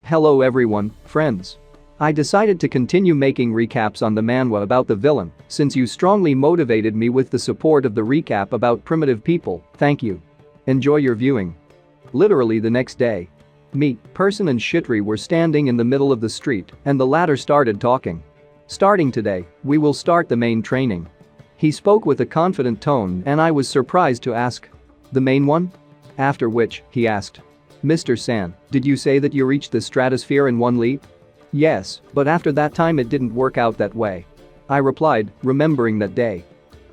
Hello everyone, friends. I decided to continue making recaps on the manhwa about the villain, since you strongly motivated me with the support of the recap about primitive people, thank you. Enjoy your viewing. Literally the next day. Me, Person and Shitri were standing in the middle of the street and the latter started talking. Starting today, we will start the main training. He spoke with a confident tone and I was surprised to ask. The main one? After which, he asked. Mr. San, did you say that you reached the stratosphere in one leap? Yes, but after that time it didn't work out that way. I replied, remembering that day.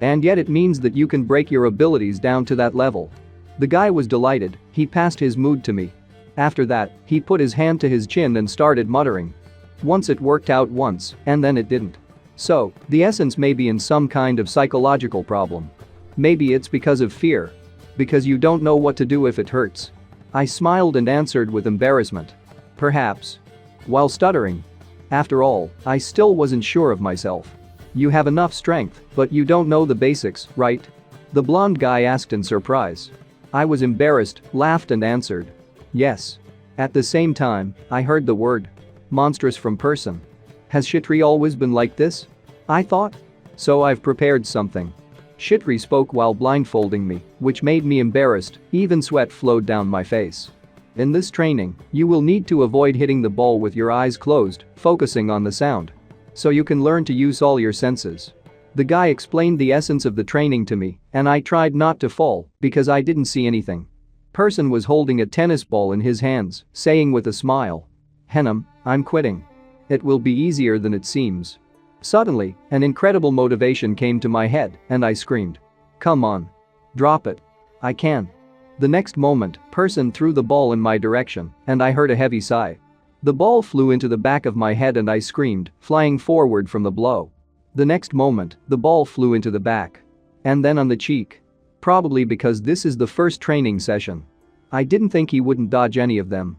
And yet it means that you can break your abilities down to that level. The guy was delighted, he passed his mood to me. After that, he put his hand to his chin and started muttering. Once it worked out once, and then it didn't. So, the essence may be in some kind of psychological problem. Maybe it's because of fear. Because you don't know what to do if it hurts. I smiled and answered with embarrassment. Perhaps. While stuttering. After all, I still wasn't sure of myself. You have enough strength, but you don't know the basics, right? The blonde guy asked in surprise. I was embarrassed, laughed and answered. Yes. At the same time, I heard the word. Monstrous from Person. Has Shitri always been like this? I thought. So I've prepared something. Shitri spoke while blindfolding me, which made me embarrassed, even sweat flowed down my face. In this training, you will need to avoid hitting the ball with your eyes closed, focusing on the sound. So you can learn to use all your senses. The guy explained the essence of the training to me, and I tried not to fall because I didn't see anything. Person was holding a tennis ball in his hands, saying with a smile. Henam, I'm quitting. It will be easier than it seems. Suddenly, an incredible motivation came to my head, and I screamed. Come on. Drop it. I can. The next moment, Person threw the ball in my direction, and I heard a heavy sigh. The ball flew into the back of my head and I screamed, flying forward from the blow. The next moment, the ball flew into the back. And then on the cheek. Probably because this is the first training session. I didn't think he wouldn't dodge any of them.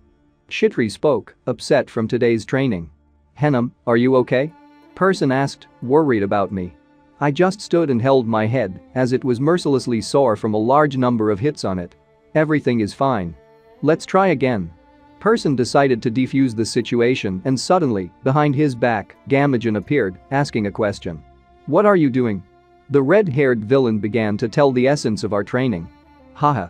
Shitri spoke, upset from today's training. Henam, are you okay? Person asked, worried about me. I just stood and held my head, as it was mercilessly sore from a large number of hits on it. Everything is fine. Let's try again. Person decided to defuse the situation and suddenly, behind his back, Gamigen appeared, asking a question. What are you doing? The red-haired villain began to tell the essence of our training. Haha.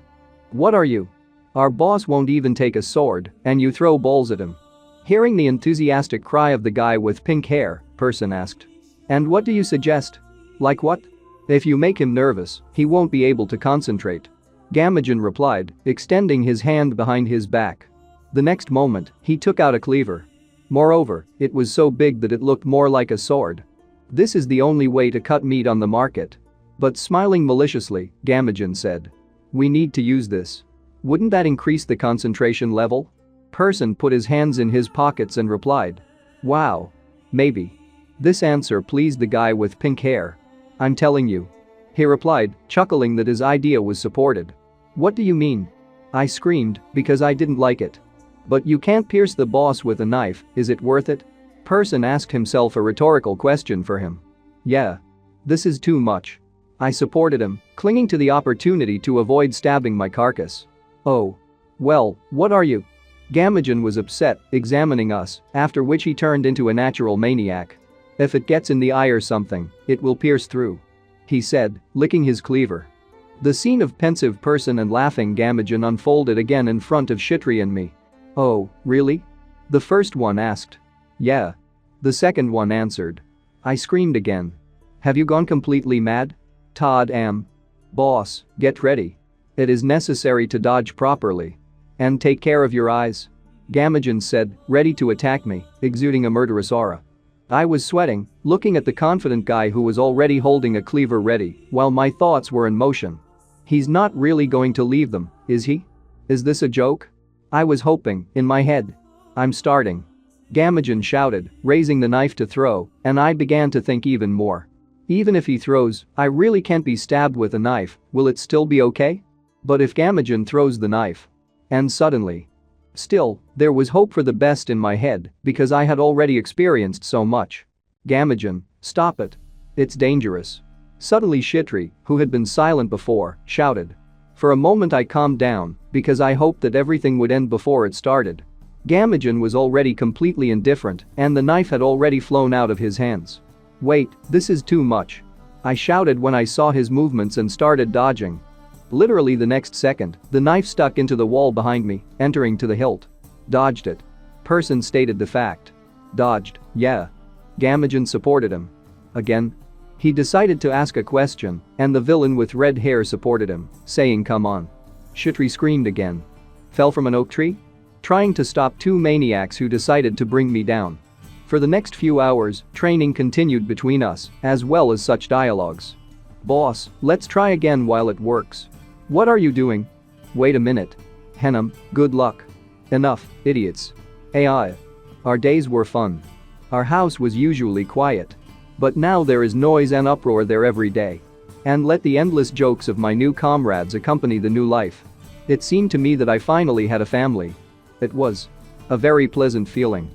What are you? Our boss won't even take a sword, and you throw balls at him. Hearing the enthusiastic cry of the guy with pink hair, Person asked. And what do you suggest? Like what? If you make him nervous, he won't be able to concentrate. Gamigen replied, extending his hand behind his back. The next moment, he took out a cleaver. Moreover, it was so big that it looked more like a sword. This is the only way to cut meat on the market. But smiling maliciously, Gamigen said. We need to use this. Wouldn't that increase the concentration level? Person put his hands in his pockets and replied. Wow. Maybe. This answer pleased the guy with pink hair. I'm telling you. He replied, chuckling that his idea was supported. What do you mean? I screamed, because I didn't like it. But you can't pierce the boss with a knife, is it worth it? Person asked himself a rhetorical question for him. Yeah. This is too much. I supported him, clinging to the opportunity to avoid stabbing my carcass. Oh. Well, what are you? Gamigen was upset, examining us, after which he turned into a natural maniac. If it gets in the eye or something, it will pierce through. He said, licking his cleaver. The scene of pensive Person and laughing Gamigen unfolded again in front of Shitri and me. Oh, really? The first one asked. Yeah. The second one answered. I screamed again. Have you gone completely mad? Todd am. Boss, get ready. It is necessary to dodge properly. And take care of your eyes. Gamigen said, ready to attack me, exuding a murderous aura. I was sweating, looking at the confident guy who was already holding a cleaver ready, while my thoughts were in motion. He's not really going to leave them, is he? Is this a joke? I was hoping, in my head. I'm starting. Gamigen shouted, raising the knife to throw, and I began to think even more. Even if he throws, I really can't be stabbed with a knife, will it still be okay? But if Gamigen throws the knife. And suddenly. Still, there was hope for the best in my head because I had already experienced so much. Gamigen, stop it. It's dangerous. Suddenly Shitri, who had been silent before, shouted. For a moment I calmed down because I hoped that everything would end before it started. Gamigen was already completely indifferent and the knife had already flown out of his hands. "Wait, this is too much," I shouted when I saw his movements and started dodging. Literally the next second, the knife stuck into the wall behind me, entering to the hilt. "Dodged it." Person stated the fact. "Dodged, yeah." Gamigen supported him. Again? He decided to ask a question, and the villain with red hair supported him, saying come on. Shitri screamed again. "Fell from an oak tree?" Trying to stop two maniacs who decided to bring me down. For the next few hours, training continued between us, as well as such dialogues. "Boss, let's try again while it works." "What are you doing?" "Wait a minute." "Henham, good luck." "Enough, idiots." AI. Our days were fun. Our house was usually quiet. But now there is noise and uproar there every day. And let the endless jokes of my new comrades accompany the new life. It seemed to me that I finally had a family. It was a very pleasant feeling.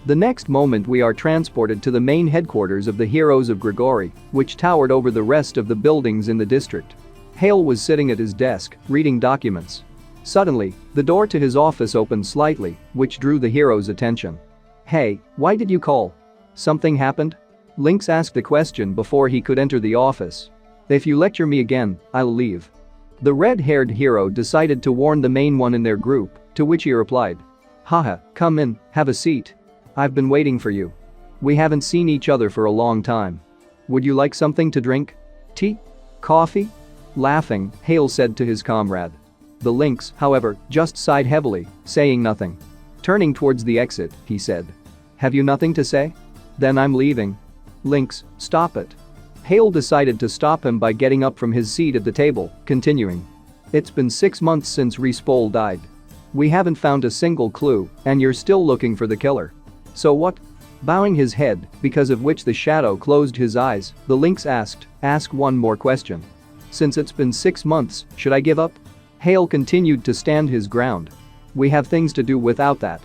The next moment we are transported to the main headquarters of the Heroes of Grigori, which towered over the rest of the buildings in the district. Hale was sitting at his desk, reading documents. Suddenly, the door to his office opened slightly, which drew the hero's attention. "Hey, why did you call? Something happened?" Lynx asked the question before he could enter the office. "If you lecture me again, I'll leave." The red-haired hero decided to warn the main one in their group, to which he replied. "Haha, come in, have a seat. I've been waiting for you. We haven't seen each other for a long time. Would you like something to drink? Tea? Coffee?" Laughing, Hale said to his comrade. The Lynx, however, just sighed heavily, saying nothing. Turning towards the exit, he said. "Have you nothing to say? Then I'm leaving." "Lynx, stop it." Hale decided to stop him by getting up from his seat at the table, continuing. "It's been 6 months since Respol died. We haven't found a single clue, and you're still looking for the killer. So what?" Bowing his head, because of which the shadow closed his eyes, the Lynx asked, "Ask one more question. Since it's been 6 months, should I give up?" Hale continued to stand his ground. "We have things to do without that.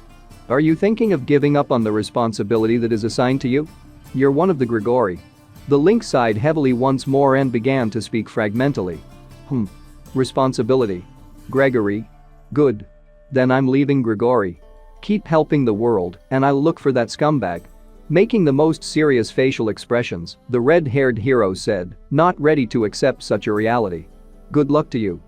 Are you thinking of giving up on the responsibility that is assigned to you? You're one of the Grigori." The Lynx sighed heavily once more and began to speak fragmentally. Responsibility. Gregory? Good. Then I'm leaving Grigori. Keep helping the world, and I'll look for that scumbag." Making the most serious facial expressions, the red-haired hero said, not ready to accept such a reality. "Good luck to you."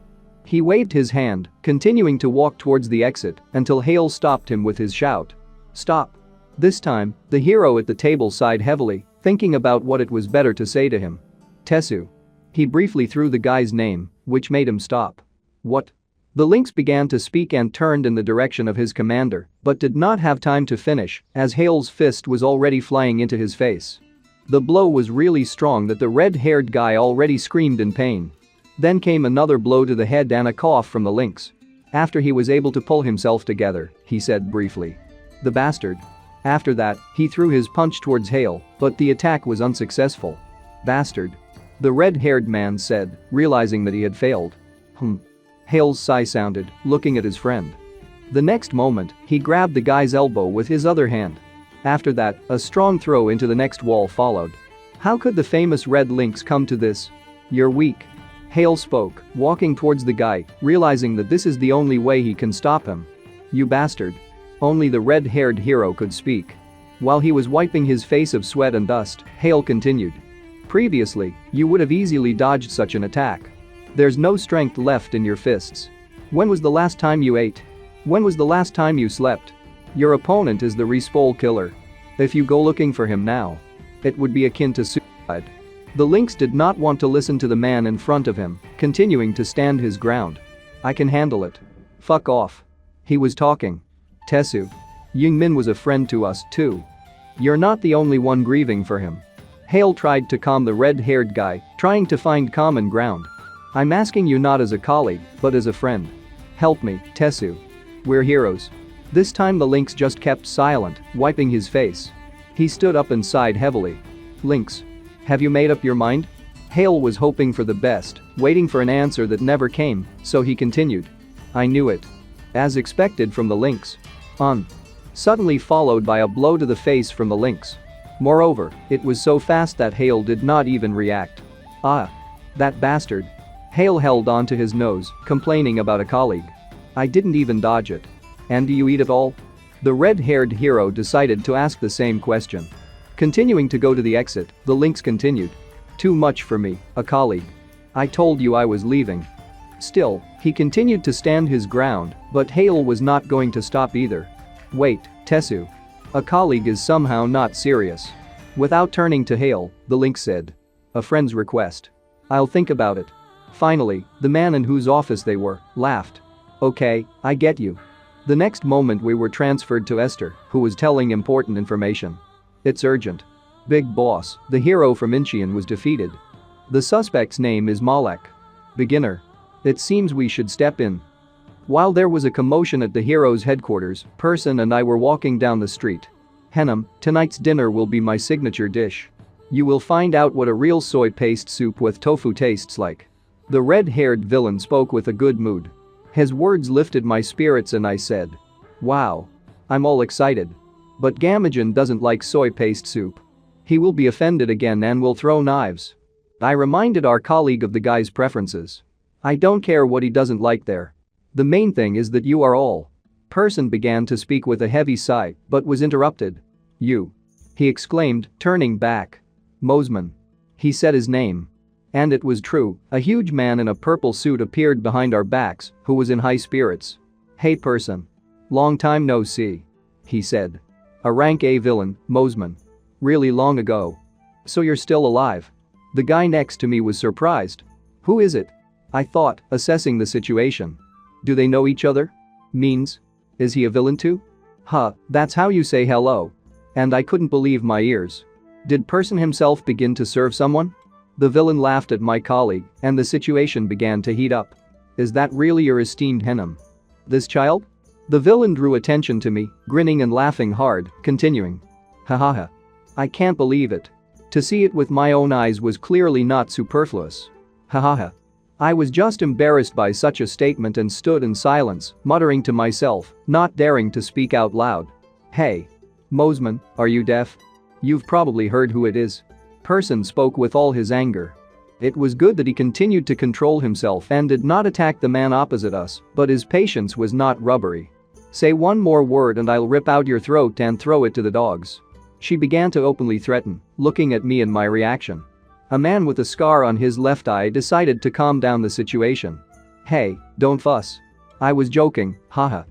He waved his hand, continuing to walk towards the exit until Hale stopped him with his shout. "Stop." This time, the hero at the table sighed heavily, thinking about what it was better to say to him. "Tesu." He briefly threw the guy's name, which made him stop. "What?" The Lynx began to speak and turned in the direction of his commander, but did not have time to finish, as Hale's fist was already flying into his face. The blow was really strong that the red-haired guy already screamed in pain. Then came another blow to the head and a cough from the Lynx. After he was able to pull himself together, he said briefly. "The bastard." After that, he threw his punch towards Hale, but the attack was unsuccessful. "Bastard." The red-haired man said, realizing that he had failed. Hale's sigh sounded, looking at his friend. The next moment, he grabbed the guy's elbow with his other hand. After that, a strong throw into the next wall followed. How could the famous Red Lynx come to this? "You're weak." Hale spoke, walking towards the guy, realizing that this is the only way he can stop him. "You bastard." Only the red-haired hero could speak. While he was wiping his face of sweat and dust, Hale continued. "Previously, you would have easily dodged such an attack. There's no strength left in your fists. When was the last time you ate? When was the last time you slept? Your opponent is the Respol killer. If you go looking for him now, it would be akin to suicide." The Lynx did not want to listen to the man in front of him, continuing to stand his ground. "I can handle it. Fuck off." He was talking. "Tesu. Yingmin was a friend to us too. You're not the only one grieving for him." Hale tried to calm the red-haired guy, trying to find common ground. "I'm asking you not as a colleague, but as a friend. Help me, Tesu. We're heroes." This time the Lynx just kept silent, wiping his face. He stood up and sighed heavily. "Lynx. Have you made up your mind?" Hale was hoping for the best, waiting for an answer that never came, so he continued. "I knew it." As expected from the Lynx. Suddenly followed by a blow to the face from the Lynx. Moreover, it was so fast that Hale did not even react. That bastard." Hale held onto his nose, complaining about a colleague. "I didn't even dodge it. And do you eat it all?" The red-haired hero decided to ask the same question. Continuing to go to the exit, the Lynx continued. Too much for me, a colleague. I told you I was leaving. Still, he continued to stand his ground, but Hale was not going to stop either. Wait, Tesu. A colleague is somehow not serious. Without turning to Hale, the Lynx said. A friend's request. I'll think about it. Finally, the man in whose office they were laughed. Okay, I get you. The next moment we were transferred to Esther, who was telling important information. It's urgent. Big boss, the hero from Incheon was defeated. The suspect's name is Malek. Beginner. It seems we should step in. While there was a commotion at the hero's headquarters, Person and I were walking down the street. Henam, tonight's dinner will be my signature dish. You will find out what a real soy paste soup with tofu tastes like. The red-haired villain spoke with a good mood. His words lifted my spirits and I said. Wow. I'm all excited. But Gamigen doesn't like soy paste soup. He will be offended again and will throw knives. I reminded our colleague of the guy's preferences. I don't care what he doesn't like there. The main thing is that you are all. Person began to speak with a heavy sigh, but was interrupted. You. He exclaimed, turning back. Mosman. He said his name. And it was true, a huge man in a purple suit appeared behind our backs, who was in high spirits. Hey Person. Long time no see. He said. A rank A villain, Mosman. Really long ago. So you're still alive. The guy next to me was surprised. Who is it? I thought, assessing the situation. Do they know each other? Means? Is he a villain too? Huh, that's how you say hello. And I couldn't believe my ears. Did Person himself begin to serve someone? The villain laughed at my colleague, and the situation began to heat up. Is that really your esteemed Henam? This child? The villain drew attention to me, grinning and laughing hard, continuing. Hahaha. I can't believe it. To see it with my own eyes was clearly not superfluous. Hahaha. I was just embarrassed by such a statement and stood in silence, muttering to myself, not daring to speak out loud. Hey. Mosman, are you deaf? You've probably heard who it is. Person spoke with all his anger. It was good that he continued to control himself and did not attack the man opposite us, but his patience was not rubbery. Say one more word and I'll rip out your throat and throw it to the dogs. She began to openly threaten, looking at me and my reaction. A man with a scar on his left eye decided to calm down the situation. Hey, don't fuss. I was joking, haha.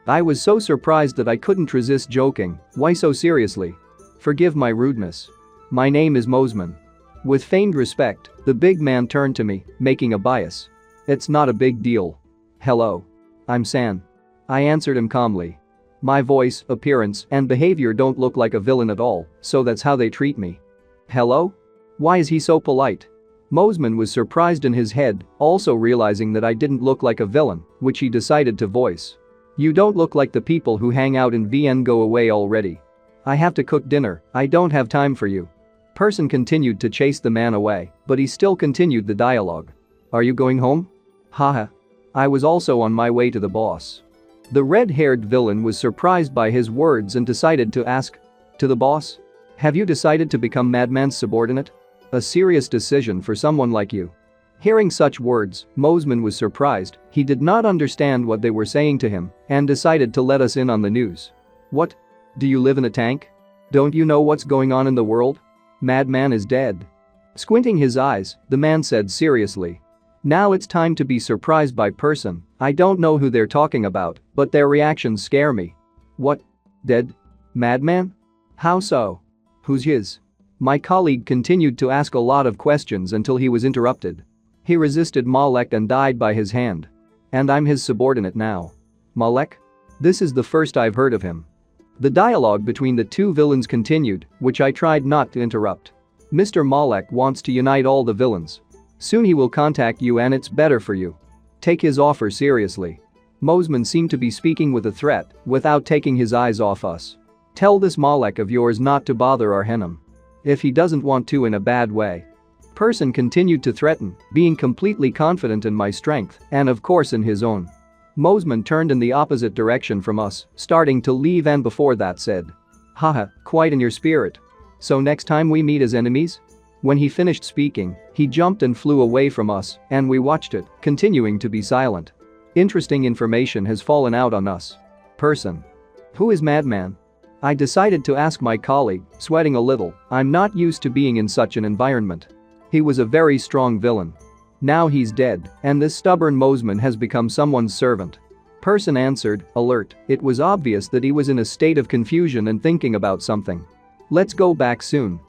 I was so surprised that I couldn't resist joking. Why so seriously? Forgive my rudeness. My name is Mosman. With feigned respect, the big man turned to me, making a bias. It's not a big deal. Hello. I'm San. I answered him calmly. My voice, appearance, and behavior don't look like a villain at all, so that's how they treat me. Hello? Why is he so polite? Mosman was surprised in his head, also realizing that I didn't look like a villain, which he decided to voice. You don't look like the people who hang out in VN. Go away already. I have to cook dinner, I don't have time for you. Person continued to chase the man away, but he still continued the dialogue. Are you going home? Haha. I was also on my way to the boss. The red-haired villain was surprised by his words and decided to ask. To the boss? Have you decided to become Madman's subordinate? A serious decision for someone like you. Hearing such words, Mosman was surprised, he did not understand what they were saying to him, and decided to let us in on the news. What? Do you live in a tank? Don't you know what's going on in the world? Madman is dead. Squinting his eyes, the man said seriously. Now it's time to be surprised by Person. I don't know who they're talking about, but their reactions scare me. What? Dead? Madman? How so? Who's his? My colleague continued to ask a lot of questions until he was interrupted. He resisted Malek and died by his hand. And I'm his subordinate now. Malek? This is the first I've heard of him. The dialogue between the two villains continued, which I tried not to interrupt. Mr. Malek wants to unite all the villains. Soon he will contact you and it's better for you. Take his offer seriously. Mosman seemed to be speaking with a threat, without taking his eyes off us. Tell this Malek of yours not to bother our Henam. If he doesn't want to in a bad way. Person continued to threaten, being completely confident in my strength, and of course in his own. Mosman turned in the opposite direction from us, starting to leave and before that said. Haha, quite in your spirit. So next time we meet as enemies? When he finished speaking, he jumped and flew away from us, and we watched it, continuing to be silent. Interesting information has fallen out on us. Person. Who is Madman? I decided to ask my colleague, sweating a little. I'm not used to being in such an environment. He was a very strong villain. Now he's dead, and this stubborn Mosman has become someone's servant. Person answered, alert. It was obvious that he was in a state of confusion and thinking about something. Let's go back soon.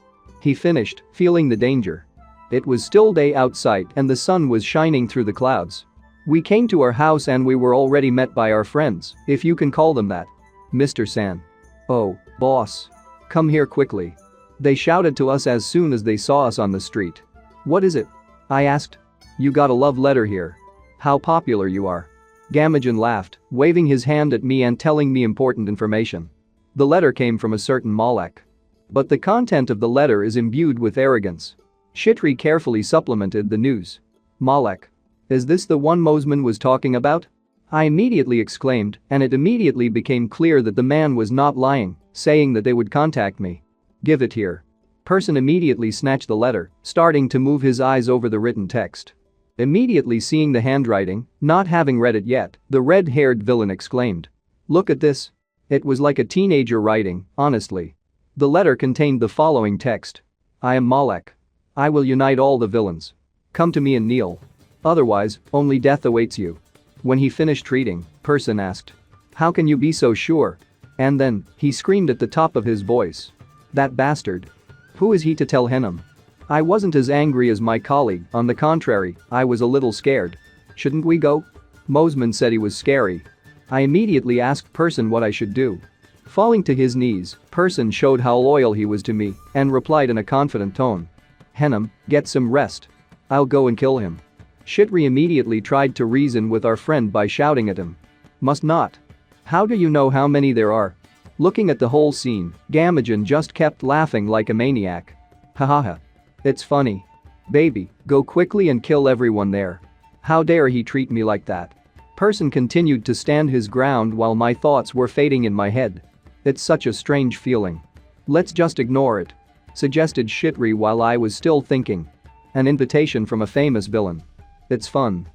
He finished, feeling the danger. It was still day outside and the sun was shining through the clouds. We came to our house and we were already met by our friends, if you can call them that. Mr. San. Oh, boss. Come here quickly. They shouted to us as soon as they saw us on the street. What is it? I asked. You got a love letter here. How popular you are. Gamigen laughed, waving his hand at me and telling me important information. The letter came from a certain Malek. But the content of the letter is imbued with arrogance. Shitri carefully supplemented the news. Malek. Is this the one Mosman was talking about? I immediately exclaimed, and it immediately became clear that the man was not lying, saying that they would contact me. Give it here. Person immediately snatched the letter, starting to move his eyes over the written text. Immediately seeing the handwriting, not having read it yet, the red-haired villain exclaimed. Look at this. It was like a teenager writing, honestly. The letter contained the following text. I am Malek. I will unite all the villains. Come to me and kneel. Otherwise, only death awaits you. When he finished reading, Person asked. How can you be so sure? And then, he screamed at the top of his voice. That bastard. Who is he to tell Henham? I wasn't as angry as my colleague, on the contrary, I was a little scared. Shouldn't we go? Mosman said he was scary. I immediately asked Person what I should do. Falling to his knees, Person showed how loyal he was to me and replied in a confident tone. Henham, get some rest. I'll go and kill him. Shitri immediately tried to reason with our friend by shouting at him. Must not. How do you know how many there are? Looking at the whole scene, Gamigen just kept laughing like a maniac. Hahaha. It's funny. Baby, go quickly and kill everyone there. How dare he treat me like that? Person continued to stand his ground while my thoughts were fading in my head. It's such a strange feeling. Let's just ignore it. Suggested Shitri while I was still thinking. An invitation from a famous villain. It's fun.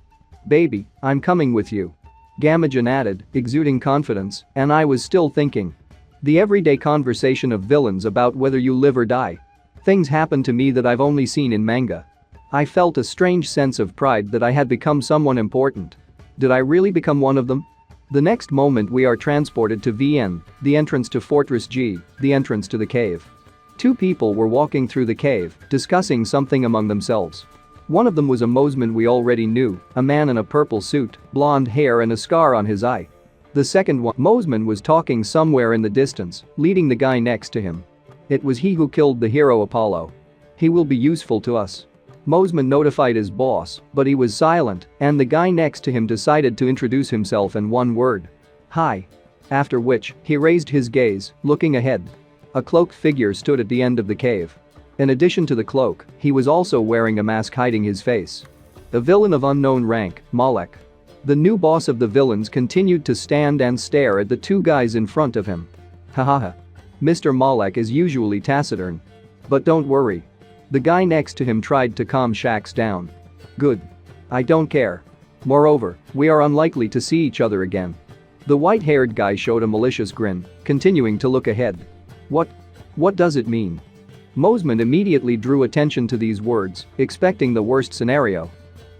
Baby, I'm coming with you. Gamigen added, exuding confidence, and I was still thinking. The everyday conversation of villains about whether you live or die. Things happen to me that I've only seen in manga. I felt a strange sense of pride that I had become someone important. Did I really become one of them? The next moment we are transported to VN, the entrance to Fortress G, the entrance to the cave. Two people were walking through the cave, discussing something among themselves. One of them was a Mosman we already knew, a man in a purple suit, blonde hair and a scar on his eye. The second one, Mosman was talking somewhere in the distance, leading the guy next to him. It was he who killed the hero Apollo. He will be useful to us. Mosman notified his boss, but he was silent, and the guy next to him decided to introduce himself in one word. Hi. After which, he raised his gaze, looking ahead. A cloaked figure stood at the end of the cave. In addition to the cloak, he was also wearing a mask hiding his face. A villain of unknown rank, Malek. The new boss of the villains continued to stand and stare at the two guys in front of him. Hahaha. Mr. Malek is usually taciturn. But don't worry. The guy next to him tried to calm Shax down. Good. I don't care. Moreover, we are unlikely to see each other again. The white-haired guy showed a malicious grin, continuing to look ahead. What does it mean? Mosman immediately drew attention to these words, expecting the worst scenario.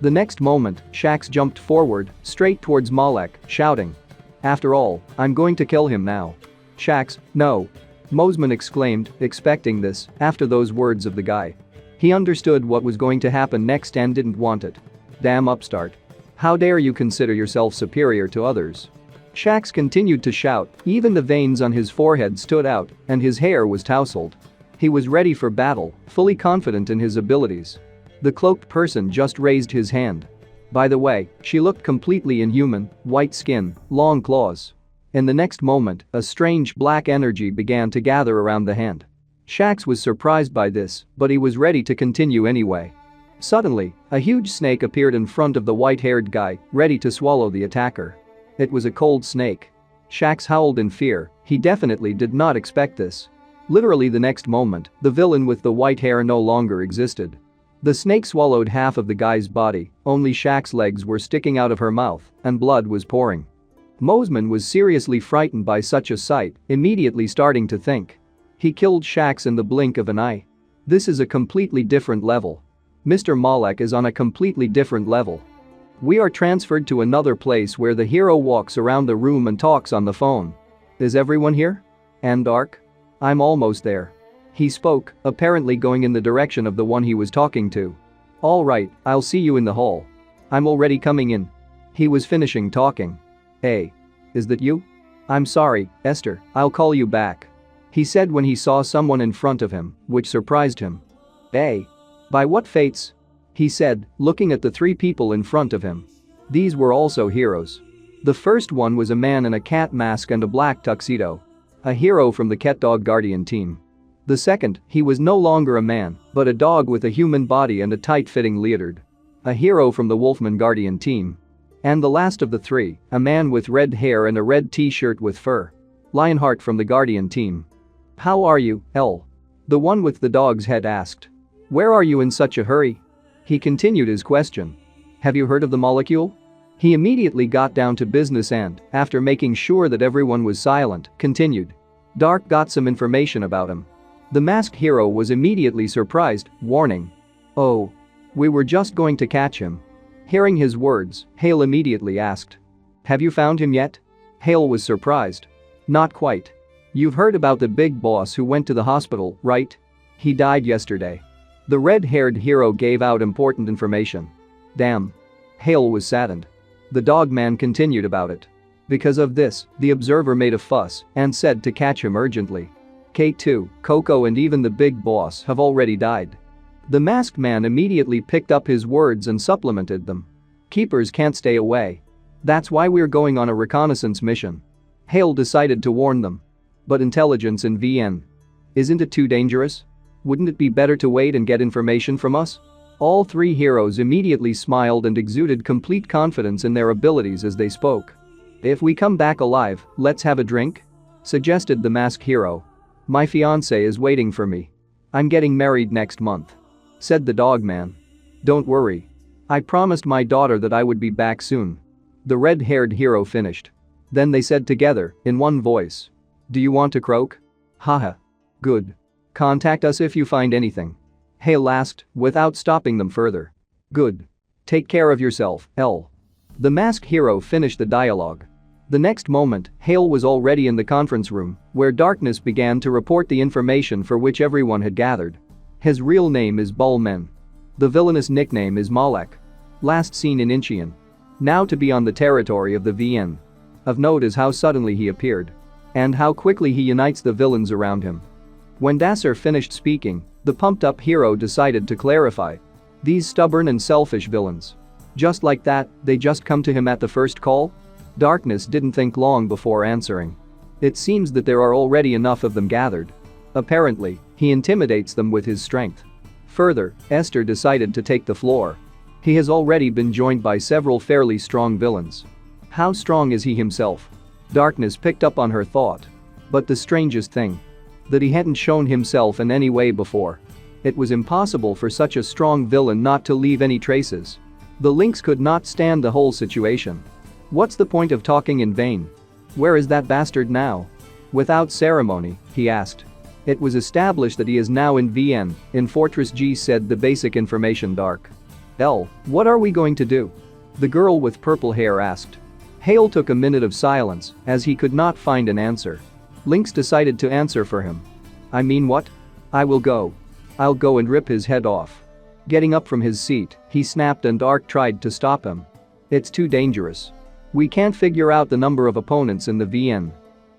The next moment, Shax jumped forward, straight towards Malek, shouting. After all, I'm going to kill him now. Shax, no. Mosman exclaimed, expecting this, after those words of the guy. He understood what was going to happen next and didn't want it. Damn upstart. How dare you consider yourself superior to others? Shax continued to shout, even the veins on his forehead stood out, and his hair was tousled. He was ready for battle, fully confident in his abilities. The cloaked person just raised his hand. By the way, she looked completely inhuman, white skin, long claws. In the next moment, a strange black energy began to gather around the hand. Shax was surprised by this, but he was ready to continue anyway. Suddenly, a huge snake appeared in front of the white-haired guy, ready to swallow the attacker. It was a cold snake. Shax howled in fear, he definitely did not expect this. Literally the next moment, the villain with the white hair no longer existed. The snake swallowed half of the guy's body, only Shax's legs were sticking out of her mouth, and blood was pouring. Mosman was seriously frightened by such a sight, immediately starting to think. He killed Shax in the blink of an eye. This is a completely different level. Mr. Malek is on a completely different level. We are transferred to another place where the hero walks around the room and talks on the phone. Is everyone here? And Dark? I'm almost there. He spoke, apparently going in the direction of the one he was talking to. All right, I'll see you in the hall. I'm already coming in. He was finishing talking. Hey. Is that you? I'm sorry, Esther, I'll call you back. He said when he saw someone in front of him, which surprised him. Hey. By what fates? He said, looking at the three people in front of him. These were also heroes. The first one was a man in a cat mask and a black tuxedo. A hero from the Cat Dog Guardian team. The second, he was no longer a man, but a dog with a human body and a tight-fitting leotard. A hero from the Wolfman Guardian team. And the last of the three, a man with red hair and a red t-shirt with fur. Lionheart from the Guardian team. How are you, L? The one with the dog's head asked. Where are you in such a hurry? He continued his question. Have you heard of the molecule? He immediately got down to business and, after making sure that everyone was silent, continued. Dark got some information about him. The masked hero was immediately surprised, warning. Oh. We were just going to catch him. Hearing his words, Hale immediately asked. Have you found him yet? Hale was surprised. Not quite. You've heard about the big boss who went to the hospital, right? He died yesterday. The red-haired hero gave out important information. Damn. Hale was saddened. The dog man continued about it. Because of this, the observer made a fuss and said to catch him urgently. K2, Coco and even the big boss have already died. The masked man immediately picked up his words and supplemented them. Keepers can't stay away. That's why we're going on a reconnaissance mission. Hale decided to warn them. But intelligence in VN. Isn't it too dangerous? Wouldn't it be better to wait and get information from us? All three heroes immediately smiled and exuded complete confidence in their abilities as they spoke. If we come back alive, let's have a drink? Suggested the masked hero. My fiancé is waiting for me. I'm getting married next month. Said the dog man. Don't worry. I promised my daughter that I would be back soon. The red-haired hero finished. Then they said together, in one voice. Do you want to croak? Haha. Good. Contact us if you find anything. Hale asked, without stopping them further. Good. Take care of yourself, L. The masked hero finished the dialogue. The next moment, Hale was already in the conference room, where Darkness began to report the information for which everyone had gathered. His real name is Bulmen. The villainous nickname is Malek. Last seen in Incheon. Now to be on the territory of the VN. Of note is how suddenly he appeared. And how quickly he unites the villains around him. When Dasser finished speaking, the pumped-up hero decided to clarify. These stubborn and selfish villains. Just like that, they just come to him at the first call? Darkness didn't think long before answering. It seems that there are already enough of them gathered. Apparently, he intimidates them with his strength. Further, Esther decided to take the floor. He has already been joined by several fairly strong villains. How strong is he himself? Darkness picked up on her thought. But the strangest thing. That he hadn't shown himself in any way before. It was impossible for such a strong villain not to leave any traces. The Lynx could not stand the whole situation. What's the point of talking in vain? Where is that bastard now? Without ceremony, he asked. It was established that he is now in VN, in Fortress G, said the basic information Dark. L, what are we going to do? The girl with purple hair asked. Hale took a minute of silence, as he could not find an answer. Lynx decided to answer for him. I mean what? I will go. I'll go and rip his head off. Getting up from his seat, he snapped and Dark tried to stop him. It's too dangerous. We can't figure out the number of opponents in the VN.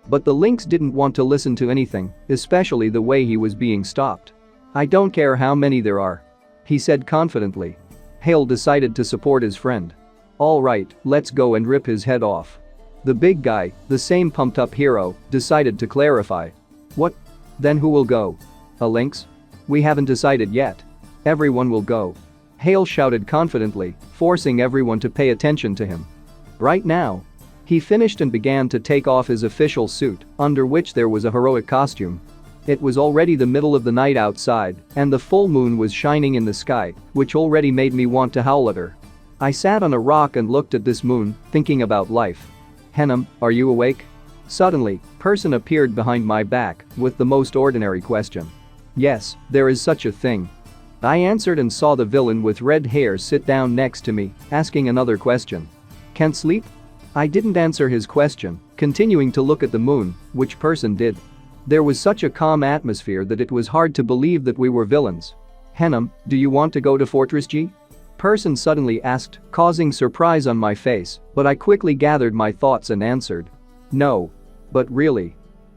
But the Lynx didn't want to listen to anything, especially the way he was being stopped. I don't care how many there are. He said confidently. Hale decided to support his friend. All right, let's go and rip his head off. The big guy, the same pumped-up hero, decided to clarify. What? Then who will go? A Lynx? We haven't decided yet. Everyone will go. Hale shouted confidently, forcing everyone to pay attention to him. Right now. He finished and began to take off his official suit, under which there was a heroic costume. It was already the middle of the night outside, and the full moon was shining in the sky, which already made me want to howl at her. I sat on a rock and looked at this moon, thinking about life. Henham, are you awake? Suddenly, person appeared behind my back with the most ordinary question. Yes, there is such a thing. I answered and saw the villain with red hair sit down next to me, asking another question. Can't sleep? I didn't answer his question, continuing to look at the moon, which person did. There was such a calm atmosphere that it was hard to believe that we were villains. Henham, do you want to go to Fortress G? Person suddenly asked, causing surprise on my face, but I quickly gathered my thoughts and answered. No. But really?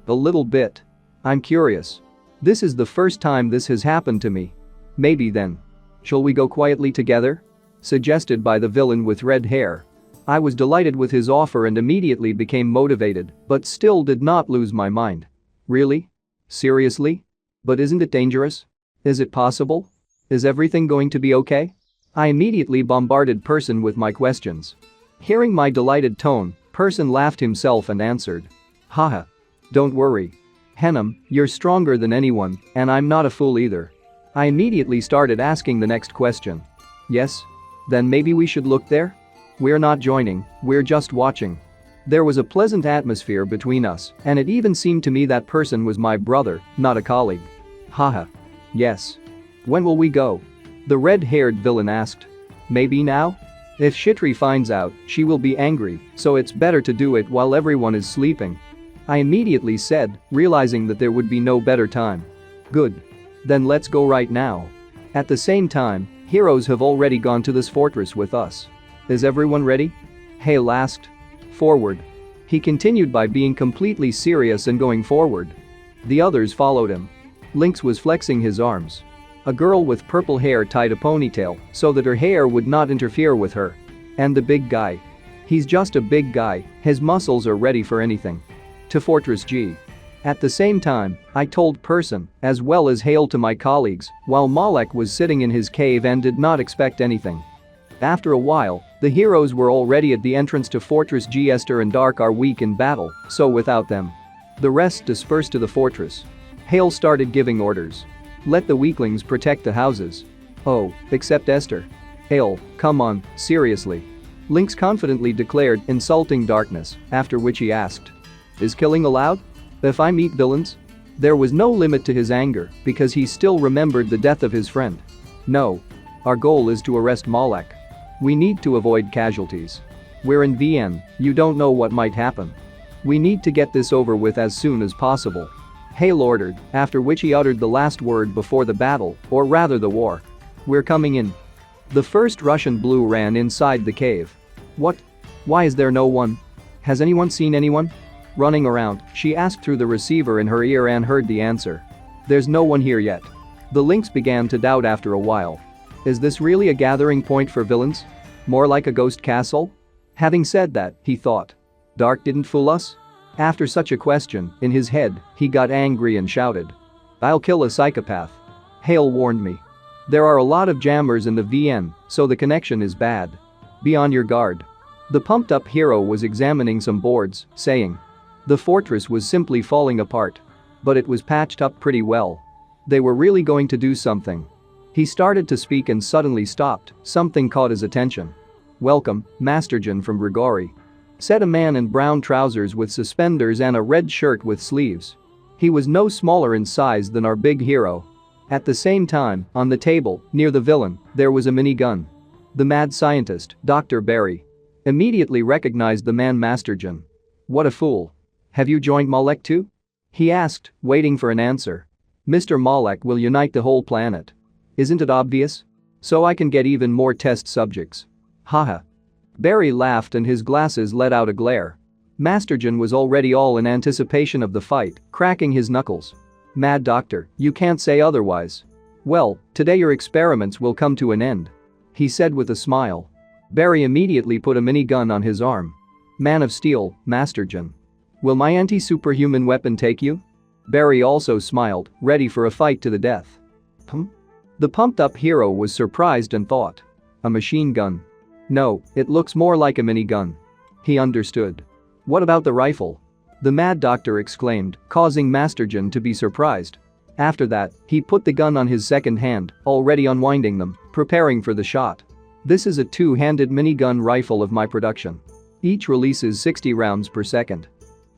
A little bit. I'm curious. This is the first time this has happened to me. Maybe then. Shall we go quietly together? Suggested by the villain with red hair. I was delighted with his offer and immediately became motivated, but still did not lose my mind. Really? Seriously? But isn't it dangerous? Is it possible? Is everything going to be okay? I immediately bombarded person with my questions. Hearing my delighted tone, person laughed himself and answered. Haha. Don't worry. Henham, you're stronger than anyone, and I'm not a fool either. I immediately started asking the next question. Yes? Then maybe we should look there? We're not joining, we're just watching. There was a pleasant atmosphere between us, and it even seemed to me that person was my brother, not a colleague. Haha. Yes. When will we go? The red-haired villain asked. Maybe now? If Shitri finds out, she will be angry, so it's better to do it while everyone is sleeping. I immediately said, realizing that there would be no better time. Good. Then let's go right now. At the same time, heroes have already gone to this fortress with us. Is everyone ready? Hale asked. Forward. He continued by being completely serious and going forward. The others followed him. Lynx was flexing his arms. A girl with purple hair tied a ponytail so that her hair would not interfere with her. And the big guy. He's just a big guy, his muscles are ready for anything. To Fortress G. At the same time, I told person, as well as Hale to my colleagues, while Malek was sitting in his cave and did not expect anything. After a while, the heroes were already at the entrance to Fortress G. Esther and Dark are weak in battle, so without them. The rest dispersed to the fortress. Hale started giving orders. Let the weaklings protect the houses. Oh, except Esther. Hale, come on, seriously. Lynx confidently declared, insulting darkness, after which he asked. Is killing allowed? If I meet villains? There was no limit to his anger because he still remembered the death of his friend. No. Our goal is to arrest Malek. We need to avoid casualties. We're in VN, you don't know what might happen. We need to get this over with as soon as possible. Hale ordered, after which he uttered the last word before the battle, or rather the war. We're coming in. The first Russian blue ran inside the cave. What? Why is there no one? Has anyone seen anyone? Running around, she asked through the receiver in her ear and heard the answer. There's no one here yet. The Lynx began to doubt after a while. Is this really a gathering point for villains? More like a ghost castle? Having said that, he thought. Dark didn't fool us? After such a question, in his head, he got angry and shouted. I'll kill a psychopath. Hale warned me. There are a lot of jammers in the VN, so the connection is bad. Be on your guard. The pumped-up hero was examining some boards, saying. The fortress was simply falling apart. But it was patched up pretty well. They were really going to do something. He started to speak and suddenly stopped, something caught his attention. Welcome, Masterjan from Grigori. Said a man in brown trousers with suspenders and a red shirt with sleeves. He was no smaller in size than our big hero. At the same time, on the table, near the villain, there was a minigun. The mad scientist, Dr. Barry, immediately recognized the man Masterjan. What a fool. Have you joined Malek too? He asked, waiting for an answer. Mr. Malek will unite the whole planet. Isn't it obvious? So I can get even more test subjects. Haha. Barry laughed and his glasses let out a glare. Masterjan was already all in anticipation of the fight, cracking his knuckles. Mad Doctor, you can't say otherwise. Well, today your experiments will come to an end. He said with a smile. Barry immediately put a minigun on his arm. Man of Steel, Masterjan. Will my anti-superhuman weapon take you? Barry also smiled, ready for a fight to the death. The pumped-up hero was surprised and thought. A machine gun. No, it looks more like a minigun. He understood. What about the rifle? The Mad Doctor exclaimed, causing Masterjan to be surprised. After that, he put the gun on his second hand, already unwinding them, preparing for the shot. This is a two-handed minigun rifle of my production. Each releases 60 rounds per second.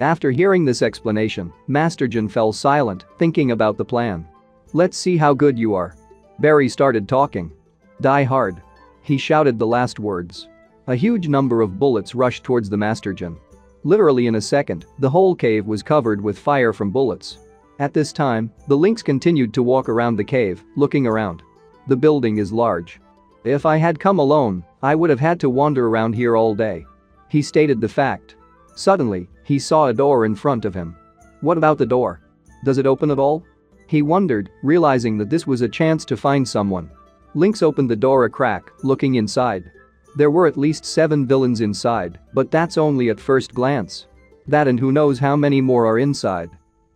After hearing this explanation, Master Jin fell silent, thinking about the plan. Let's see how good you are. Barry started talking. Die hard. He shouted the last words. A huge number of bullets rushed towards the Master Jin. Literally in a second, the whole cave was covered with fire from bullets. At this time, the Lynx continued to walk around the cave, looking around. The building is large. If I had come alone, I would have had to wander around here all day. He stated the fact. Suddenly, he saw a door in front of him. What about the door? Does it open at all? He wondered, realizing that this was a chance to find someone. Lynx opened the door a crack, looking inside. There were at least 7 villains inside, but that's only at first glance. That and who knows how many more are inside.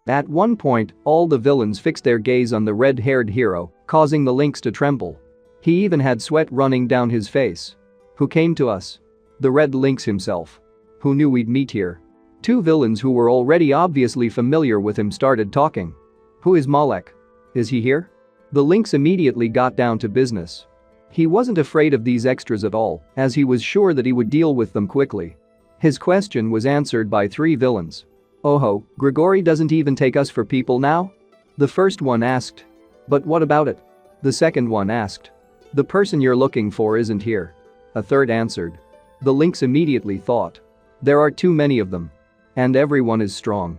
At one point, all the villains fixed their gaze on the red-haired hero, causing the Lynx to tremble. He even had sweat running down his face. Who came to us? The Red Lynx himself. Who knew we'd meet here? 2 villains who were already obviously familiar with him started talking. Who is Malek? Is he here? The Lynx immediately got down to business. He wasn't afraid of these extras at all, as he was sure that he would deal with them quickly. His question was answered by 3 villains. Oh, Grigori doesn't even take us for people now? The first one asked. But what about it? The second one asked. The person you're looking for isn't here. A third answered. The Lynx immediately thought. There are too many of them. And everyone is strong.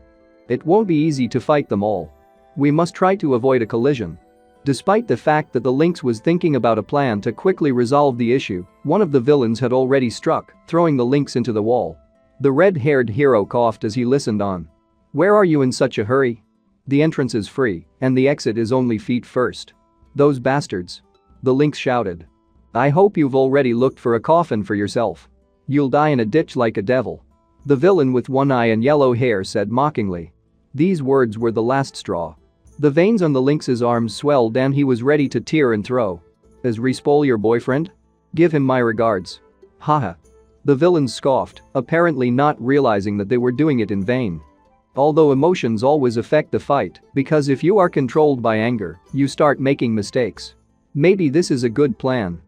It won't be easy to fight them all. We must try to avoid a collision. Despite the fact that the Lynx was thinking about a plan to quickly resolve the issue, one of the villains had already struck, throwing the Lynx into the wall. The red-haired hero coughed as he listened on. Where are you in such a hurry? The entrance is free, and the exit is only feet first. Those bastards. The Lynx shouted. I hope you've already looked for a coffin for yourself. You'll die in a ditch like a devil. The villain with one eye and yellow hair said mockingly. These words were the last straw. The veins on the Lynx's arms swelled and he was ready to tear and throw. Is Respol your boyfriend? Give him my regards. Haha. The villains scoffed, apparently not realizing that they were doing it in vain. Although emotions always affect the fight, because if you are controlled by anger, you start making mistakes. Maybe this is a good plan.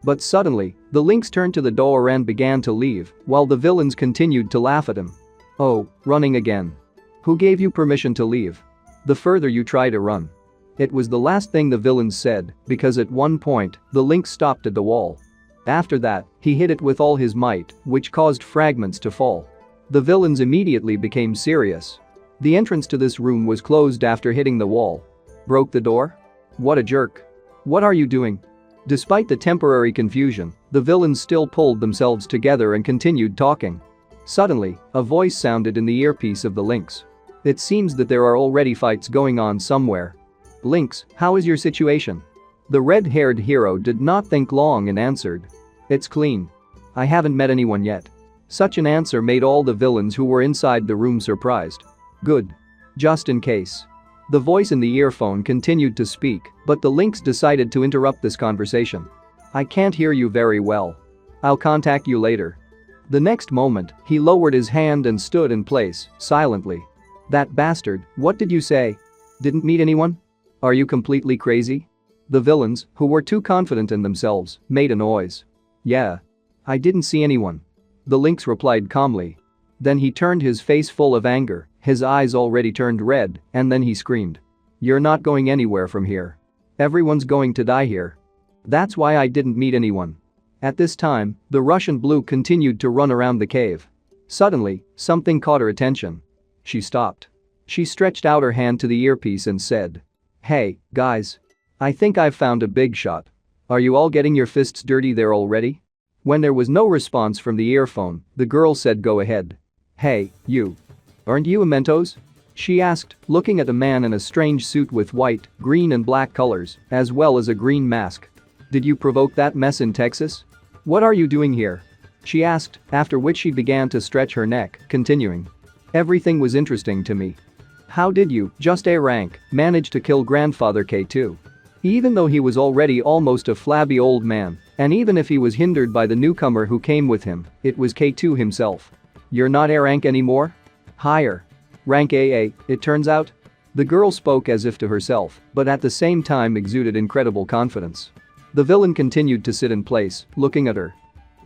But suddenly, the Lynx turned to the door and began to leave, while the villains continued to laugh at him. Oh, running again. Who gave you permission to leave? The further you try to run. It was the last thing the villains said, because at one point, the Lynx stopped at the wall. After that, he hit it with all his might, which caused fragments to fall. The villains immediately became serious. The entrance to this room was closed after hitting the wall. Broke the door? What a jerk. What are you doing? Despite the temporary confusion, the villains still pulled themselves together and continued talking. Suddenly, a voice sounded in the earpiece of the Lynx. It seems that there are already fights going on somewhere. Lynx, how is your situation? The red-haired hero did not think long and answered. It's clean. I haven't met anyone yet. Such an answer made all the villains who were inside the room surprised. Good. Just in case. The voice in the earphone continued to speak, but the Lynx decided to interrupt this conversation. I can't hear you very well. I'll contact you later. The next moment, he lowered his hand and stood in place, silently. That bastard, what did you say? Didn't meet anyone? Are you completely crazy? The villains, who were too confident in themselves, made a noise. Yeah. I didn't see anyone. The Lynx replied calmly. Then he turned his face full of anger, his eyes already turned red, and then he screamed. You're not going anywhere from here. Everyone's going to die here. That's why I didn't meet anyone. At this time, the Russian blue continued to run around the cave. Suddenly, something caught her attention. She stopped. She stretched out her hand to the earpiece and said. Hey, guys. I think I've found a big shot. Are you all getting your fists dirty there already? When there was no response from the earphone, the girl said go ahead. Hey, you. Aren't you a Mentos? She asked, looking at a man in a strange suit with white, green and black colors, as well as a green mask. Did you provoke that mess in Texas? What are you doing here? She asked, after which she began to stretch her neck, continuing. Everything was interesting to me. How did you, just A rank, manage to kill Grandfather K2? Even though he was already almost a flabby old man, and even if he was hindered by the newcomer who came with him, it was K2 himself. You're not A rank anymore? Higher. Rank AA, it turns out? The girl spoke as if to herself, but at the same time exuded incredible confidence. The villain continued to sit in place, looking at her.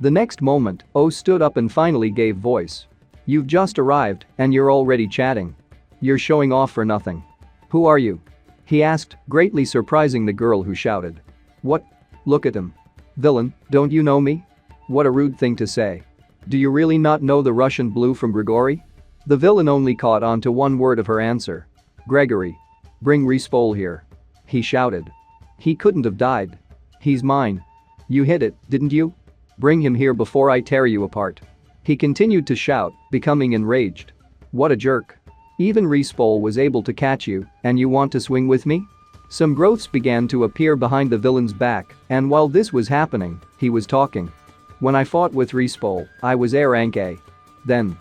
The next moment, Oh stood up and finally gave voice. You've just arrived, and you're already chatting. You're showing off for nothing. Who are you? He asked, greatly surprising the girl who shouted. What? Look at him. Villain, don't you know me? What a rude thing to say. Do you really not know the Russian blue from Grigory? The villain only caught on to one word of her answer. Gregory. Bring Respol here. He shouted. He couldn't have died. He's mine. You hit it, didn't you? Bring him here before I tear you apart. He continued to shout, becoming enraged. What a jerk. Even Respol was able to catch you, and you want to swing with me? Some growths began to appear behind the villain's back, and while this was happening, he was talking. When I fought with Respol, I was A rank A. Then.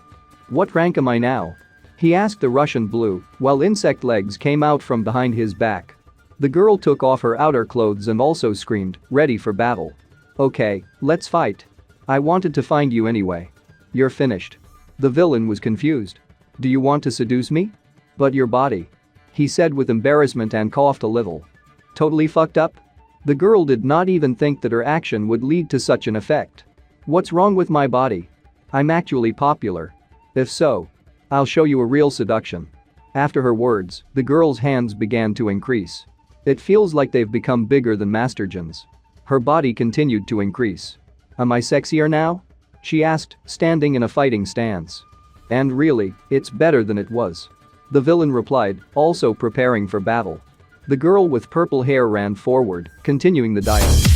What rank am I now? He asked the Russian blue, while insect legs came out from behind his back. The girl took off her outer clothes and also screamed, ready for battle. Okay, let's fight. I wanted to find you anyway. You're finished. The villain was confused. Do you want to seduce me? But your body. He said with embarrassment and coughed a little. Totally fucked up? The girl did not even think that her action would lead to such an effect. What's wrong with my body? I'm actually popular. If so, I'll show you a real seduction. After her words, the girl's hands began to increase. It feels like they've become bigger than Masterjan's. Her body continued to increase. Am I sexier now? She asked, standing in a fighting stance. And really, it's better than it was. The villain replied, also preparing for battle. The girl with purple hair ran forward, continuing the dialogue.